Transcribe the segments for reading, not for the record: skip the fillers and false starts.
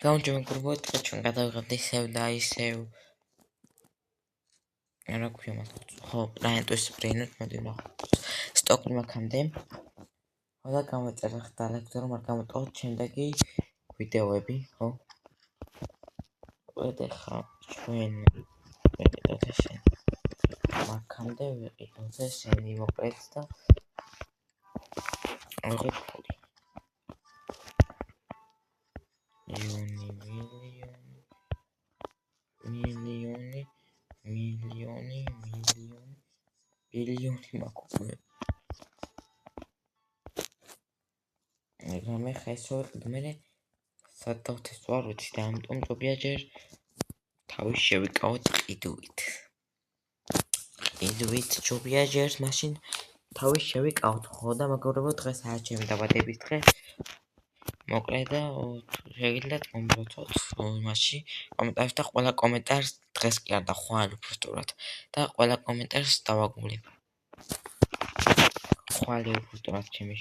გამარჯობა, ჩვენ გადავიღებთ ისევ და ისევ რა ქვია მართლა ხო პლანეტის ბრინოთ მოდი ვნახოთ სტოკი მაქამდე ხო და გამოვწერე ხდა ლექტორი მაგრამ გამოტოვოთ შემდეგი ვიდეოები ხო ოდეხა ჩვენ ვიყიდოთ ესენი მაქამდე ვიყიდოთ ესენი მოკლედ და აღარ ფული მილიონი მაქვს მე ხესო მე სადავთეს ვარ ვიცი და ამიტომ ჯობია ჯერ თავის შევიკავოთ ყიდვით ჯობია ჯერ მაშინ თავის შევიკავოთ ხო და მეგობრებო დღეს არის ჩემი დაბადების დღე მოკლედ და შეგიძლიათ მომბოცოთ იმაში კომენტარში და ყველა კომენტარს დღეს კი არ დახვალ უბრალოდ და ყველა კომენტარს დავაგულებ ხვალე უბრალოდ ჩემი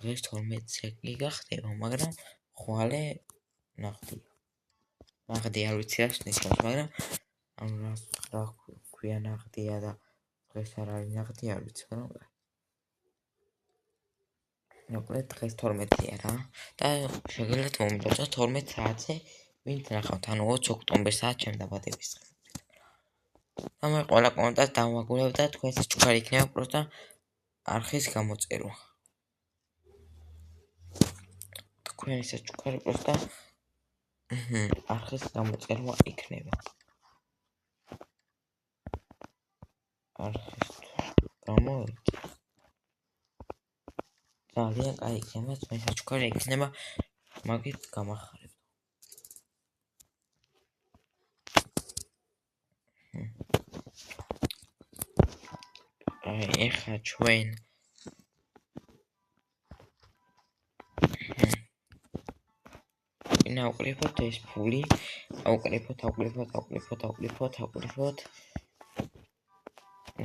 დღეს 12-ზე კი გახდება მაგრამ ხვალე ნახდი არ ვიცი რა ნიშნავს მაგრამ რა ქვია ნახდია და დღეს არ არის ნახდი არ ვიცი მაგრამ მოკლედ დღეს 12-ია რა და შეგიძლიათ მომბოცოთ 12 საათზე ვინც ნახავთ ანუ 20 ოქტომბერსაც ჩემ დაბადების დღეს და მე ყველა კომენტარს დავაგულებ და თქვენს ჩქარი იქნება პროსტა არხის გამოწერვა თქვენს ჩქარი პროსტა არხის გამოწერვა იქნება არხის გამოვიდა ძალიან კაი იქნება თქვენს ჩქარი იქნება მაგით გამახარებთ ეხა ჩვენ ნაუკლიფოთ ეს ფული აუკლიფოთ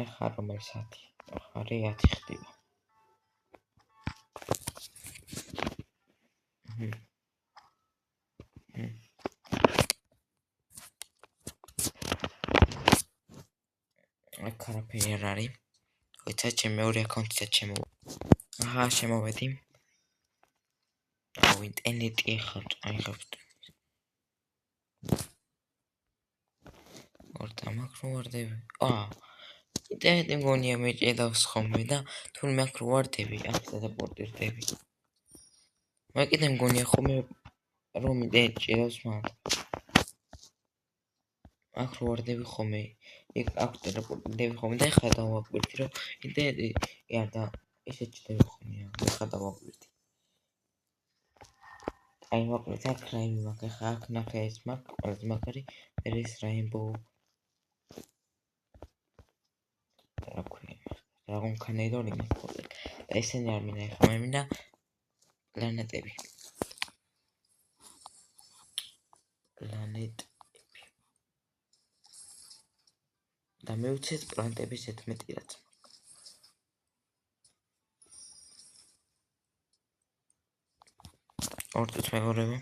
ეხა რომელი საათი ახარი 10 ხდება აქ არაფერი არ არის ხოცა ჩემ მეორე აკაუნტიდან შემოვედი აუ ინტერნეტი ეხა აიღებთ ორდა მაკრო ვარდები ინტერნეტი მგონია მეჭედავს ხოლმე და თუ მაკრო ვარდები აქ დაპორტირდები მე კიდე მგონია ხოლმე რომ ინტერნეტი ჭედავს მანდ მაკრო ვარდები ხოლმე იქ აქ დაპორტირდები ხოლმე და ეხლა დავაკვირდი რომ ინტერნეტი და ესე ჭდები ხოლმე ეხლა დავაკვირდი აი მოკლედ აქ რაიმე მაგ ახლა აქ ნახე ეს მაგ ყველაზე მაგარი ეს რაინბოუ რა ქვია დრაგონ კანედორი მოკლედ და ესენი არ მინდა ეხლა მე მინდა პლანეტები და მივცეთ პლანეტების 11 რაც ორდეთ მეგობრებო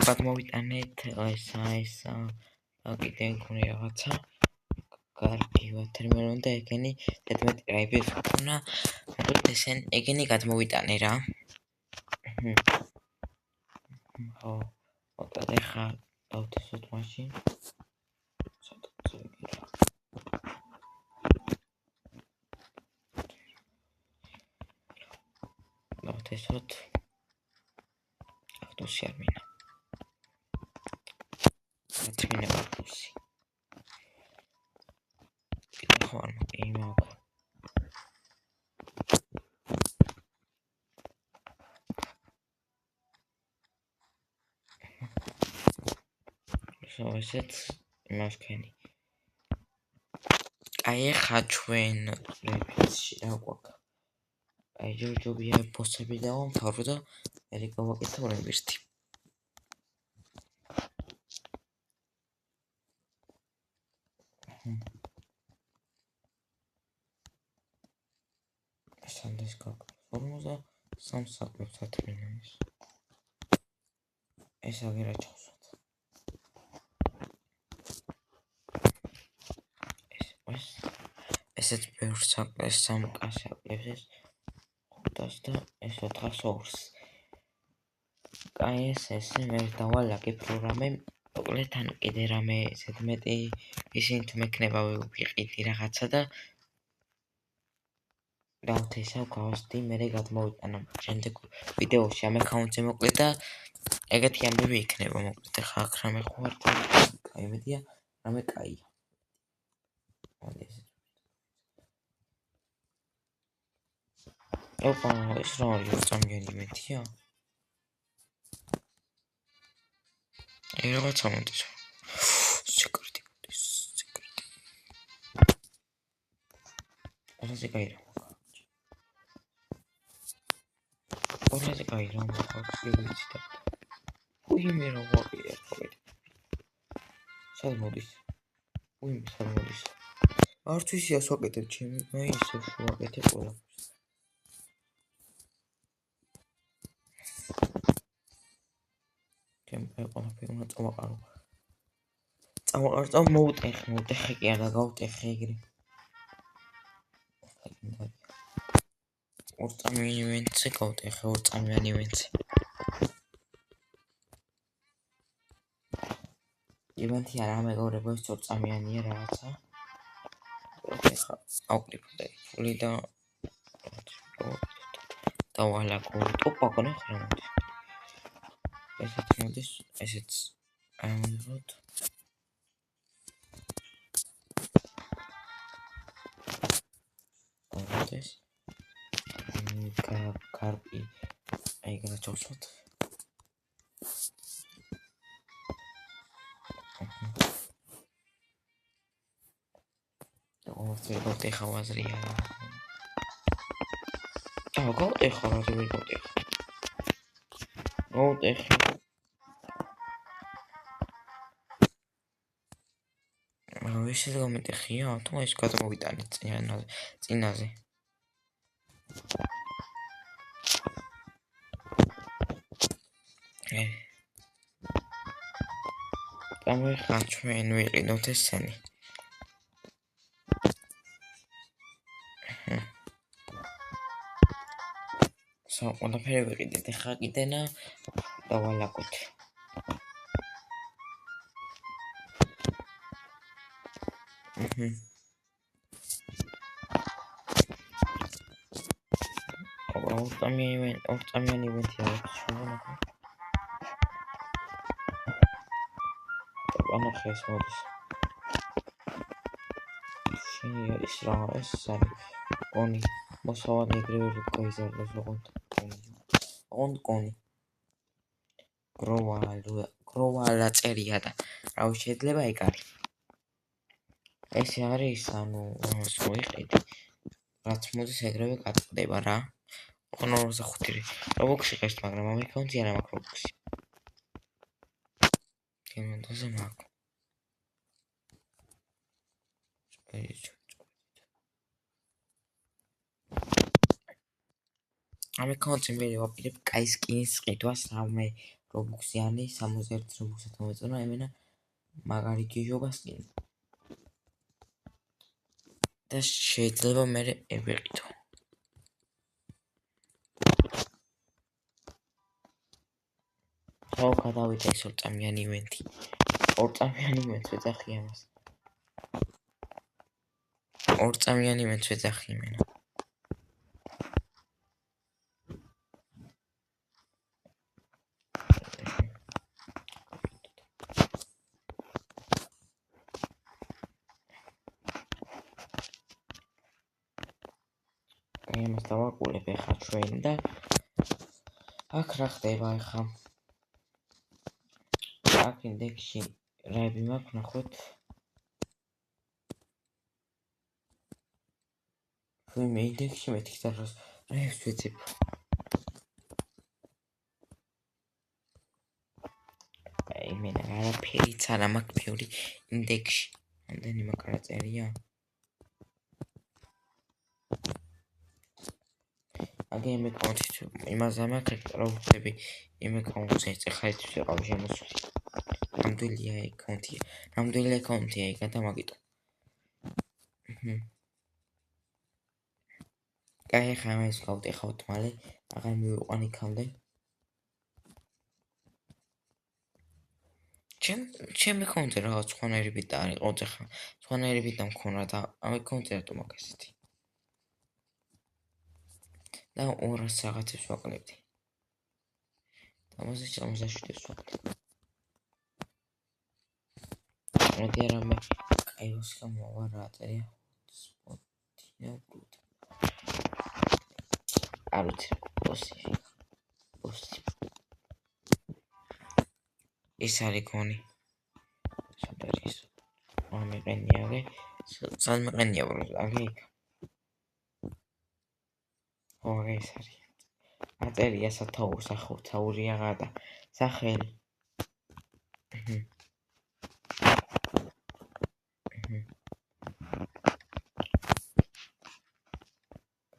გადმოვიტანეთ ესა და კიდე მქონი რაღაცა კარგი ვათერმელონი და ეგენი 11 რაიბი ვქონა მოკლედ ესენ ეგენი გადმოვიტანე რა ხო მოკლედ ეხა დავთესოთ მაშინ დავთესოთ ავტოსი არ მინდა ათმინე ავტოსი კიდე ხო არ მაქვს ესეთ იმას ქენი აი ეხა ჩვენ რეფიცში რა გვაქვს აი ჯობია პოსტები დავამთავრო და მე გავაკეთე უნივერსიტეტი სანდეს გაქვს 50 სამსაკლებთ 10 მილიონის. ეს აგერა ჩავსვათ. ესეც ბევრ საკლებს სამკას აკლებს ეს 500 და ეს 400. კაი ეს მე დავალაგებ პროგრამე მოკლედ ან კიდე რამე ზედმეტი ისინი თუ მექნება ვიყიდი რაღაცა და დავთესავ გავასდი მე გადმოვიტანო შემდეგ ვიდეოში ამ აკაუნტზე მოკლედ და ეგეთი ამბები იქნება მოკლედ ახლა აქ რამე ხوار კაი მედია რამე კაია ოპა ეს რა არის წამიანი მეთია ეგ რაღაცა მომდის სეკრეტი მომდის სეკრეტი ყველაზე კაი რა ყველაზე კაი რა მოხდა და უიმე რა ვაკეთე სად მოდის უიმე სად მოდის არც ვიცი ას ვაკეთებ ჩემი მე ისე ვაკეთებ ყველა ჩემ ყველაფერი უნდა წავაყარო მოვუტეხე კი არა გავუტეხე ეგრე ორწამიანი ივენტზე გავუტეხე ორწამიანი ივენტზე ივენტი არა მეგობრებო ეს ორწამიანია რაღაცა ეხა ავკლიფოთ ფული და დავალაგო ტოპა გონე ხო მოდის ესეც მოდის ესეც ამიღოთ მოდის კარპი ეგრე ჩავსვათ გავუტეხე ხავაზრია გავუტეხე რა ვერ გავუტეხე ისე გამიტეხია თუ ეს გადმოვიტანე წინაზე გამიხა ჩვენ ვიყიდოთ ესენი ყველაფერი ვიყიდეთ ახლა კიდენა დავალაგოთ ორწამიანი ივენთი არის ანახე ეს მოდის შენი ის რა ეს არის კონი მოსავალი ეგრევე გაიზარდოს ოღონდ კონი გროვალა წერია და რა შეიძლება ეგ არის ესე არის ანუ ამას მოიყიდი რაც მოდის ეგრევე გატყდება რა ოღონდ 45 რობოქსი ყევს მაგრამ ამ აკაუნტზე არა მაქვს რობოქსი გემონდაზე მაქვს ამ აკაუნტზე მე ვაპირებ კაი სკინის ყიდვას რამე რობოქსიანი 61 რობოქსად მომეწონა ემენა მაგარი გიჟობა სკინი და შეიძლება მე ვიყიდო ხო გადავიდა ეს ორწამიანი ივენთი ვეძახი ამას ორწამიანი ივენთს ვეძახი იმენა იმას დავაკულებ ახლა ჩვენ და აქ რა ხდება ახლა აქ ინდექსში რაები მაქვს ნახოთ მე ინდექსში მეთქი და რაებს ვეძებ იმენა არაფერიც არ მაქვს ბევრი ინდექსში ამდენი მაგარა წერია აგე იმ აკაუნტით იმაზე მაქვს რა ვუწები იმ აკაუნტზე ეხლა ვიყავ შემოსული. ნამდვილი აკაუნტია ეგა და მაგიტო. კაი ხა მე ის გავტეხავთ მალე აღარ მივიყვან იქამდე. ჩემი აკაუნტი რაღაც სხვანაირი ბიტა არ იყო ხა სხვანაირი ბიტა მქონდა და ამ აკაუნტი რატომ აქვს ესეთი და 200 რაღაცებს ვაკლებდი და მასე 77-ს ვაკლებდი მოდი რამე კაი უსკა მოვა რა წერია სპოტია ბრუტ არც პოსი ეს არის გონი სადარის ამეყენიარე სამეყენია აგე ოღე ეს არის აწერია სათაურია და სახელი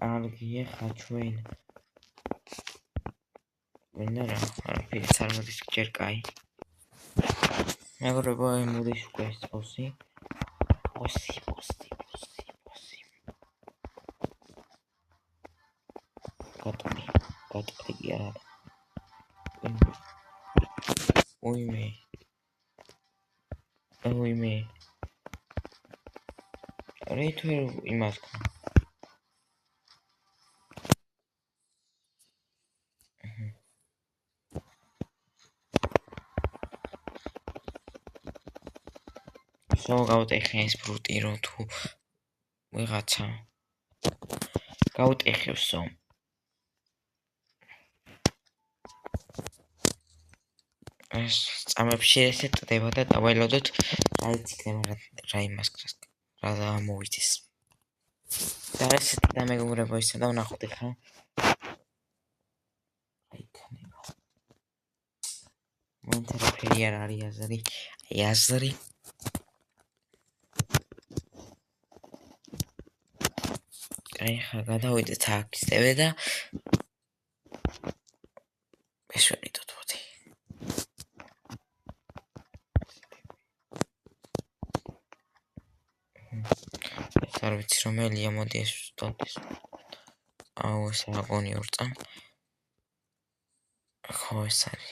კარგია ხა ჩვენ მინდა რა არაფერს არ მოდის ჯერ კაი მეგობრებო მოდის უკვე ეს პოსი გატყვი არა უიმე რითო იმას სო გავტეხე ეს ბრუტი რო თუ ვიღაცა გავტეხევსო ეს წამებში ესე ტდება და დავალოდოთ რა იციქნება რა იმას რა მოვიდეს და ესე და მეგობრებო ისე და ვნახოთ ხა იქნება მონტერფერი არ არის აზრი კაი ხა გადავიდეთ აქստევე და ეს ვიყიდოთ მოდი ეს არ ვიცი რომელია მოდი ეს ვსტონდეს აუ ეს აგონი ურწა ხო ეს არის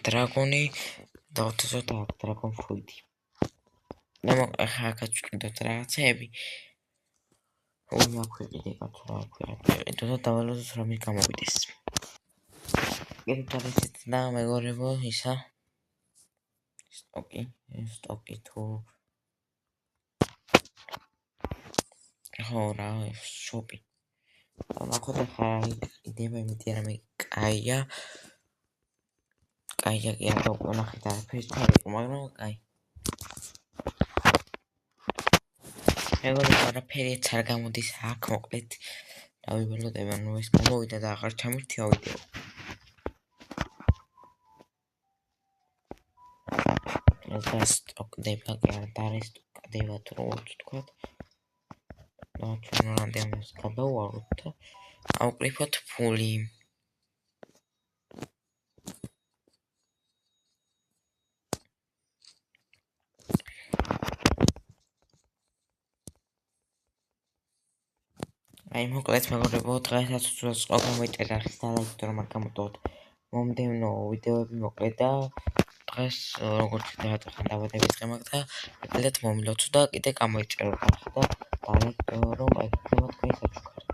დრაგონი და უთესოთ აქ დრაგონ ფრუიტი და ხა გაჩვიდოთ რაღაცები ორი აქვეყიდე კაცო რა აქვეყიდე და დავალოდოთ რამე გამოვიდეს კიდევ და მეგობრებო ისა სტოკი თუ ხო რა შოპი და ნახოთ ხა იდეა იმითი რამე კაია კი არ დავკონახეთ არაფერს მაგრამ კაი მეგობრებო არაფერიც არ გამოდის აქ მოკლედ დავიველოდება ნუ ეს გამოვიდა და აღარ ჩამირთია ვიდეო ეს სტოკდება კი არ დარესტოკდება თუ როგორც ვთქვათ და ჩვენ რამდენს გადავაროთ და ავკრიფოთ ფული აი მოკლედ მეგობრებო დღესაც უცბად გამოვიწერა და ლაიქით რომ არ გამოტოვოთ მომდევნო ვიდეოები მოკლედ და დღეს როგორც ვიდეო დავადების დღე მაქვს და მოკლედ მომილოცო და კიდე გამოიწერო და დალაიქტო რომ აიქნება თქვენი საჩუქარი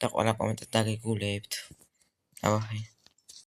და ყველა კომენტად დაგიგულეებთ. აბა